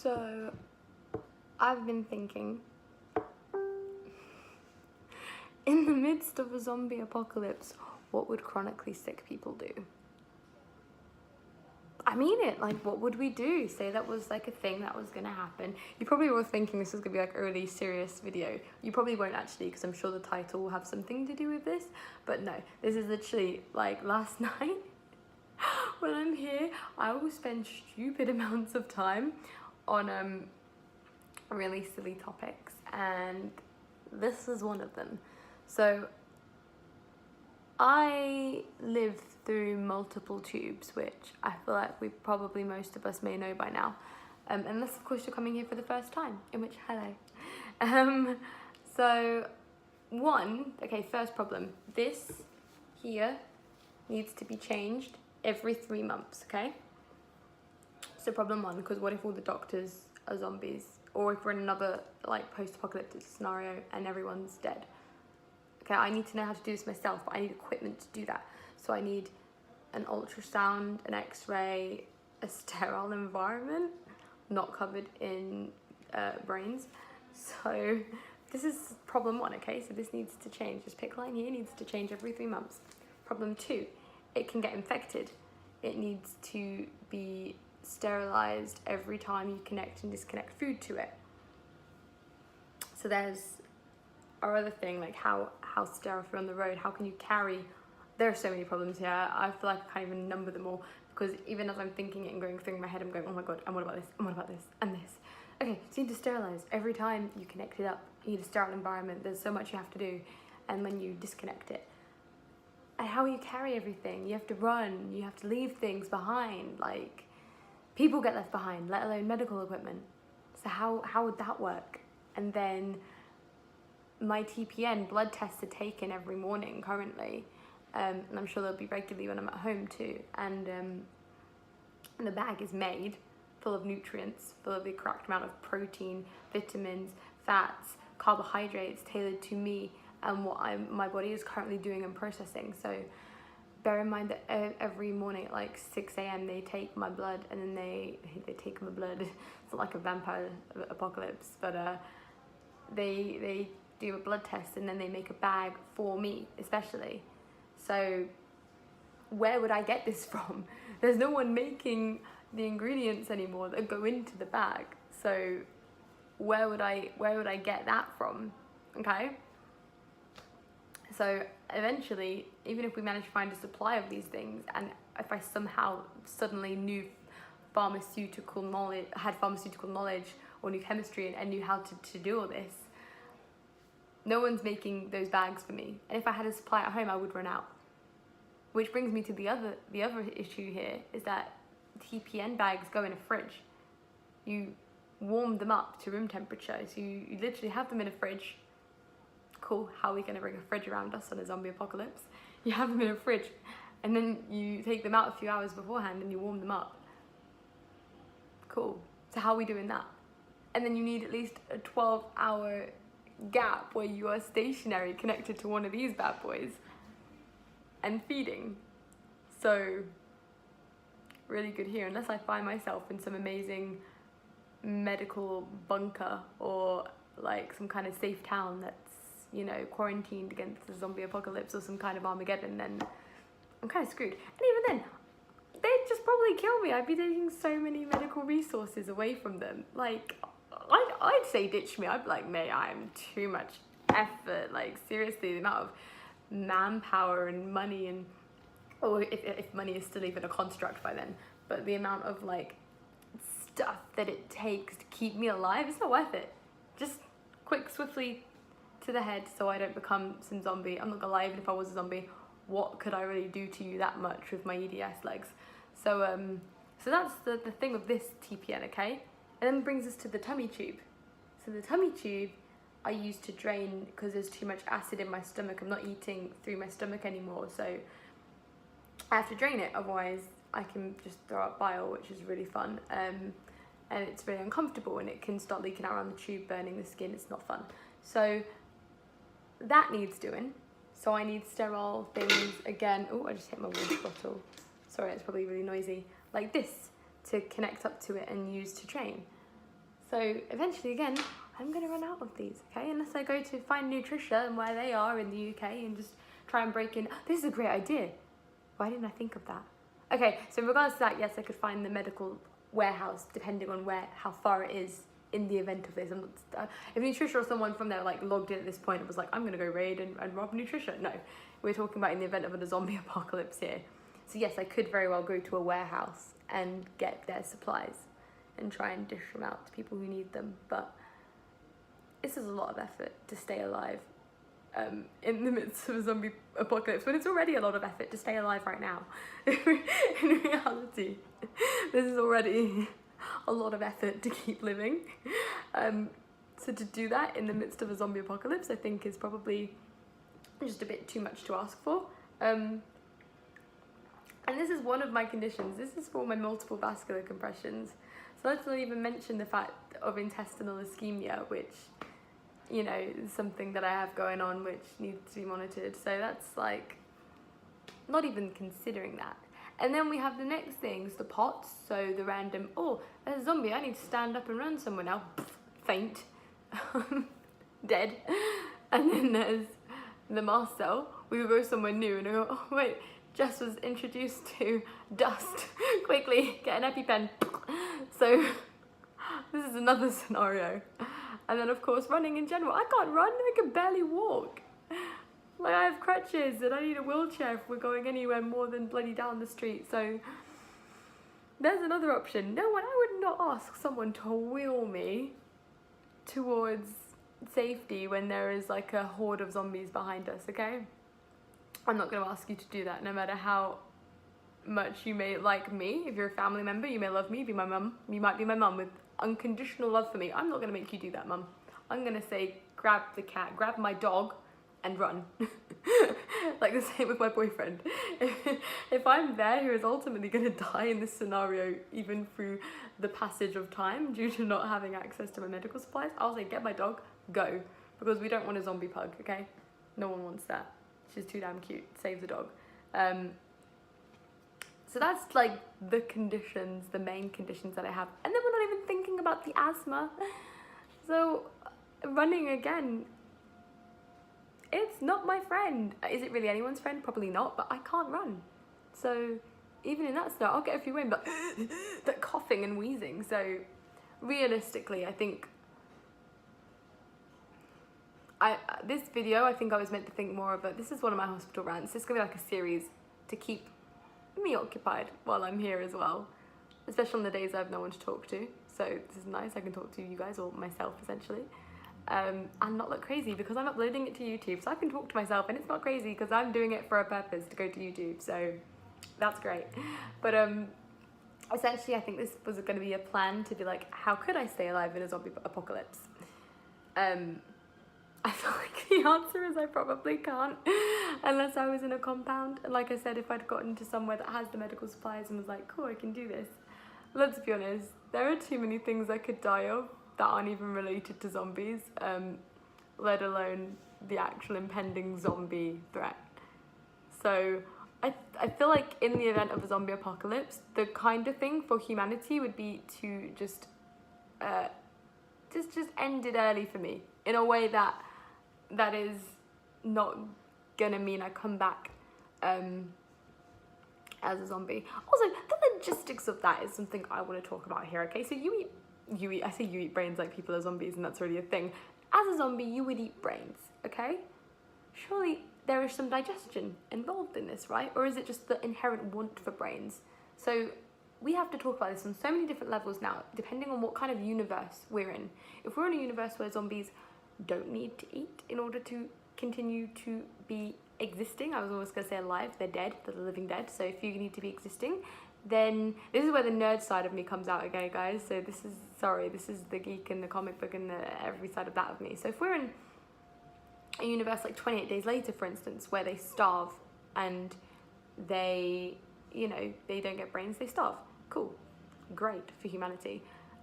So, I've been thinking, in the midst of a zombie apocalypse, what would chronically sick people do? I mean it, like, what would we do? Say that was like a thing that was gonna happen. You probably were thinking this was gonna be like a really serious video. You probably won't actually, because I'm sure the title will have something to do with this. But no, this is literally like last night. When I'm here, I will spend stupid amounts of time on really silly topics, and this is one of them. So I lived through multiple tubes, which I feel like most of us may know by now, unless of course you're coming here for the first time, in which hello. So first problem, this here needs to be changed every 3 months, okay? So problem one, because what if all the doctors are zombies, or if we're in another like post-apocalyptic scenario and everyone's dead? Okay, I need to know how to do this myself, but I need equipment to do that. So I need an ultrasound, an x-ray, a sterile environment, not covered in brains. So this is problem one, okay? So this needs to change. This PICC line here needs to change every 3 months. Problem two, it can get infected. It needs to be sterilized every time you connect and disconnect food to it. So there's our other thing, like how sterile if you're on the road, how can you carry? There are so many problems here. I feel like I can't even number them all, because even as I'm thinking it and going through my head, I'm going, oh my god, and what about this, and what about this, and this. Okay, so you need to sterilize every time you connect it up. You need a sterile environment. There's so much you have to do, and when you disconnect it, and how you carry everything, you have to run, you have to leave things behind, like people get left behind, let alone medical equipment. So how would that work? And then my TPN blood tests are taken every morning currently, and I'm sure they'll be regularly when I'm at home too. And the bag is made full of nutrients, full of the correct amount of protein, vitamins, fats, carbohydrates tailored to me and what my body is currently doing and processing. So bear in mind that every morning at like 6 a.m. they take my blood, and then they take my blood. It's not like a vampire apocalypse, but they do a blood test, and then they make a bag for me especially. So where would I get this from? There's no one making the ingredients anymore that go into the bag. So where would I get that from? Okay. So eventually, even if we manage to find a supply of these things, and if I somehow suddenly knew pharmaceutical knowledge or knew chemistry and knew how to do all this, no one's making those bags for me. And if I had a supply at home, I would run out. Which brings me to the other issue here, is that TPN bags go in a fridge. You warm them up to room temperature, so you literally have them in a fridge. Cool, how are we going to bring a fridge around us on a zombie apocalypse? You have them in a fridge, and then you take them out a few hours beforehand and you warm them up. Cool, so how are we doing that? And then you need at least a 12-hour gap where you are stationary connected to one of these bad boys and feeding. So really good here, unless I find myself in some amazing medical bunker or like some kind of safe town that's, you know, quarantined against the zombie apocalypse or some kind of Armageddon, then I'm kind of screwed. And even then, they'd just probably kill me. I'd be taking so many medical resources away from them. Like, I'd say ditch me. I'd be like, mate, I'm too much effort. Like, seriously, the amount of manpower and money, and or if money is still even a construct by then, but the amount of like stuff that it takes to keep me alive, it's not worth it. Just swiftly to the head, so I don't become some zombie. I'm not gonna lie, even if I was a zombie, what could I really do to you that much with my EDS legs? So so that's the thing with this TPN, okay? And then brings us to the tummy tube. So the tummy tube I use to drain, because there's too much acid in my stomach. I'm not eating through my stomach anymore, so I have to drain it, otherwise I can just throw up bile, which is really fun. And it's really uncomfortable, and it can start leaking out around the tube, burning the skin. It's not fun. So that needs doing. So I need sterile things again. Oh, I just hit my water bottle. Sorry, it's probably really noisy. Like this, to connect up to it and use to train. So eventually, again, I'm going to run out of these, okay? Unless I go to find Nutrition and where they are in the UK and just try and break in. This is a great idea. Why didn't I think of that? Okay, so in regards to that, yes, I could find the medical warehouse depending on how far it is in the event of this. If Nutrition or someone from there like logged in at this point and was like, I'm going to go raid and rob Nutrition. No, we're talking about in the event of a zombie apocalypse here. So yes, I could very well go to a warehouse and get their supplies and try and dish them out to people who need them. But this is a lot of effort to stay alive in the midst of a zombie apocalypse, when it's already a lot of effort to stay alive right now. In reality, this is already a lot of effort to keep living. So to do that in the midst of a zombie apocalypse, I think is probably just a bit too much to ask for. And this is one of my conditions. This is for my multiple vascular compressions. So let's not even mention the fact of intestinal ischemia, which, you know, is something that I have going on which needs to be monitored. So that's like, not even considering that. And then we have the next things, the POTS, so the random, oh, there's a zombie, I need to stand up and run somewhere now. Faint. Dead. And then there's the mast cell. We will go somewhere new and I go, oh wait, Jess was introduced to dust. Quickly, get an EpiPen. So this is another scenario. And then of course running in general. I can't run, I can barely walk. Like I have crutches and I need a wheelchair if we're going anywhere more than bloody down the street. So there's another option. No one, I would not ask someone to wheel me towards safety when there is like a horde of zombies behind us, okay? I'm not going to ask you to do that, no matter how much you may like me. If you're a family member, you may love me, be my mum. You might be my mum with unconditional love for me. I'm not going to make you do that, mum. I'm going to say, grab the cat, grab my dog, and run. Like the same with my boyfriend. If I'm there who is ultimately going to die in this scenario, even through the passage of time due to not having access to my medical supplies, I'll say, get my dog, go. Because we don't want a zombie pug, okay? No one wants that. She's too damn cute. Save the dog. So that's like the conditions, the main conditions that I have. And then we're not even thinking about the asthma. So running again, it's not my friend. Is it really anyone's friend? Probably not, but I can't run. So even in that scenario, I'll get a few in, but that coughing and wheezing. So realistically, I think this video, I think I was meant to think more of it. This is one of my hospital rants. This is gonna be like a series to keep me occupied while I'm here as well, especially on the days I have no one to talk to. So this is nice. I can talk to you guys or myself essentially. And not look crazy because I'm uploading it to YouTube, so I can talk to myself and it's not crazy because I'm doing it for a purpose, to go to YouTube, so that's great. But essentially I think this was going to be a plan to be like, how could I stay alive in a zombie apocalypse? I feel like the answer is I probably can't unless I was in a compound. And like I said, if I'd gotten to somewhere that has the medical supplies and was like, cool, I can do this. Let's be honest, there are too many things I could die of that aren't even related to zombies, let alone the actual impending zombie threat. So I feel like in the event of a zombie apocalypse, the kind of thing for humanity would be to just end it early for me in a way that is not gonna mean I come back as a zombie. Also, the logistics of that is something I want to talk about here, okay? So you eat, I say you eat brains like people are zombies, and that's already a thing. As a zombie, you would eat brains, okay? Surely there is some digestion involved in this, right? Or is it just the inherent want for brains? So we have to talk about this on so many different levels now, depending on what kind of universe we're in. If we're in a universe where zombies don't need to eat in order to continue to be existing, I was always going to say alive, they're dead, they're the living dead, so if you need to be existing, then this is where the nerd side of me comes out again, guys. So this is the geek and the comic book and every side of that of me. So if we're in a universe like 28 Days Later, for instance, where they starve and they, you know, they don't get brains, they starve. Cool. Great for humanity.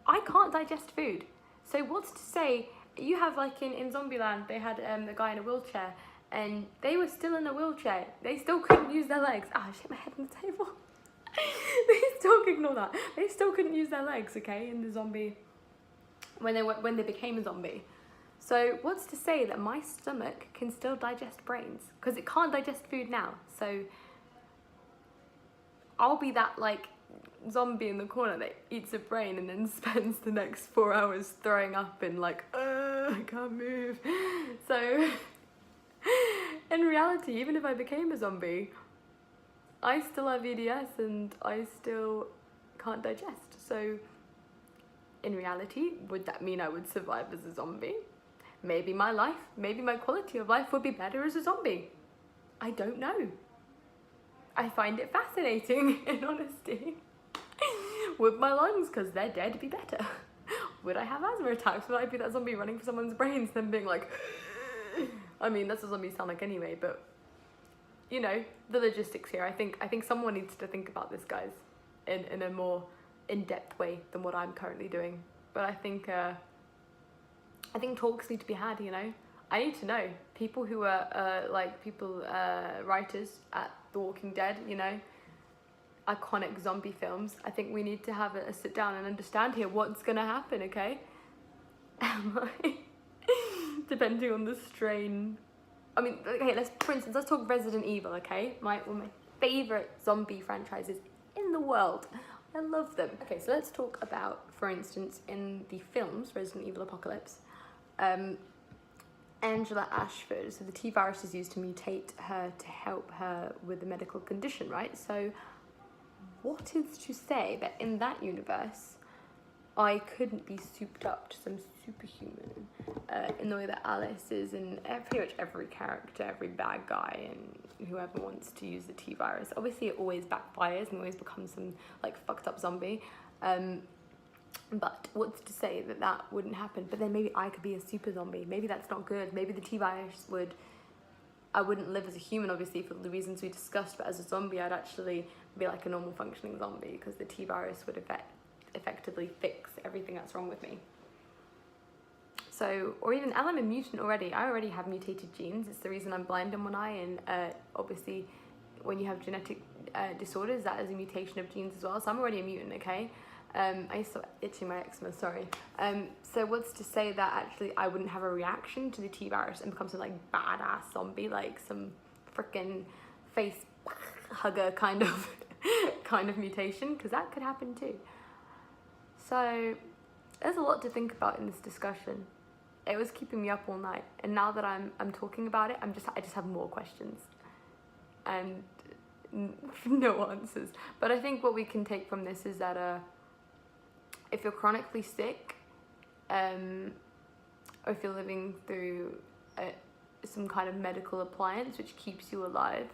I can't digest food. So what's to say, you have like in Zombieland, they had the guy in a wheelchair and they were still in a wheelchair. They still couldn't use their legs. Ah, I just hit my head on the table. They still, ignore that. They still couldn't use their legs, okay, in the zombie when they became a zombie. So what's to say that my stomach can still digest brains? Because it can't digest food now. So I'll be that like zombie in the corner that eats a brain and then spends the next 4 hours throwing up and like, I can't move. So in reality, even if I became a zombie, I still have EDS and I still can't digest. So in reality, would that mean I would survive as a zombie? Maybe my life, maybe my quality of life would be better as a zombie. I don't know. I find it fascinating, in honesty. Would my lungs, because they're dead, be better? Would I have asthma attacks? Would I be that zombie running for someone's brains, then being like, I mean, that's what zombies sound like anyway, but you know, the logistics here. I think someone needs to think about this, guys, in a more in-depth way than what I'm currently doing. But I think talks need to be had, you know. I need to know people who are writers at The Walking Dead, you know, iconic zombie films. I think we need to have a sit down and understand here what's gonna happen, okay? Depending on the strain. I mean, okay, for instance, let's talk Resident Evil, okay? One of my favorite zombie franchises in the world. I love them. Okay, so let's talk about, for instance, in the films, Resident Evil Apocalypse, Angela Ashford, so the T virus is used to mutate her to help her with a medical condition, right? So what is to say that in that universe, I couldn't be souped up to some superhuman in the way that Alice is in pretty much every character, every bad guy, and whoever wants to use the T virus. Obviously, it always backfires and always becomes some like fucked up zombie. But what's to say that that wouldn't happen? But then maybe I could be a super zombie. Maybe that's not good. Maybe the T virus I wouldn't live as a human, obviously, for the reasons we discussed, but as a zombie, I'd actually be like a normal functioning zombie because the T virus would effectively fix everything that's wrong with me. So, or even, and I'm a mutant already. I already have mutated genes. It's the reason I'm blind in one eye, and obviously when you have genetic disorders, that is a mutation of genes as well. So I'm already a mutant, okay? I used to itching my eczema, sorry. So what's to say that actually I wouldn't have a reaction to the T virus and become some like badass zombie, like some freaking face hugger kind of mutation, because that could happen too. So there's a lot to think about in this discussion. It was keeping me up all night, and now that I'm talking about it, I just have more questions and no answers. But I think what we can take from this is that if you're chronically sick, or if you're living through some kind of medical appliance which keeps you alive,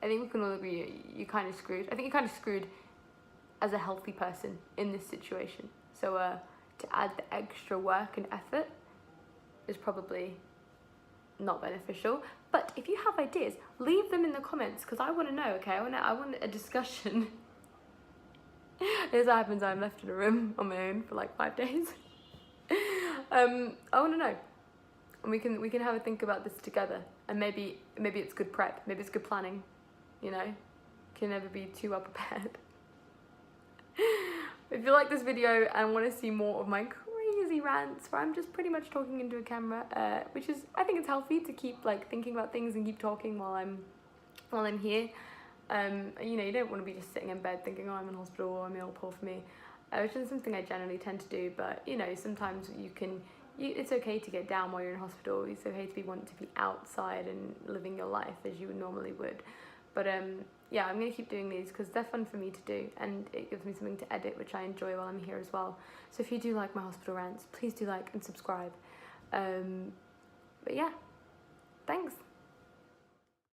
I think we can all agree you're kind of screwed. I think you're kind of screwed as a healthy person in this situation. So to add the extra work and effort is probably not beneficial. But if you have ideas, leave them in the comments, because I want to know, okay? I want a discussion. As happens, I'm left in a room on my own for like 5 days. I want to know, and we can have a think about this together. And maybe it's good prep, maybe it's good planning. You know, can never be too well prepared. If you like this video and want to see more of my crazy rants where I'm just pretty much talking into a camera, which is, I think it's healthy to keep like thinking about things and keep talking while I'm here. You know, you don't want to be just sitting in bed thinking, oh, I'm in hospital, or I'm ill, poor for me, which is something I generally tend to do. But you know, sometimes it's okay to get down while you're in hospital. It's okay to want to be outside and living your life as you normally would. But yeah, I'm going to keep doing these because they're fun for me to do, and it gives me something to edit, which I enjoy while I'm here as well. So if you do like my hospital rants, please do like and subscribe. But yeah, thanks.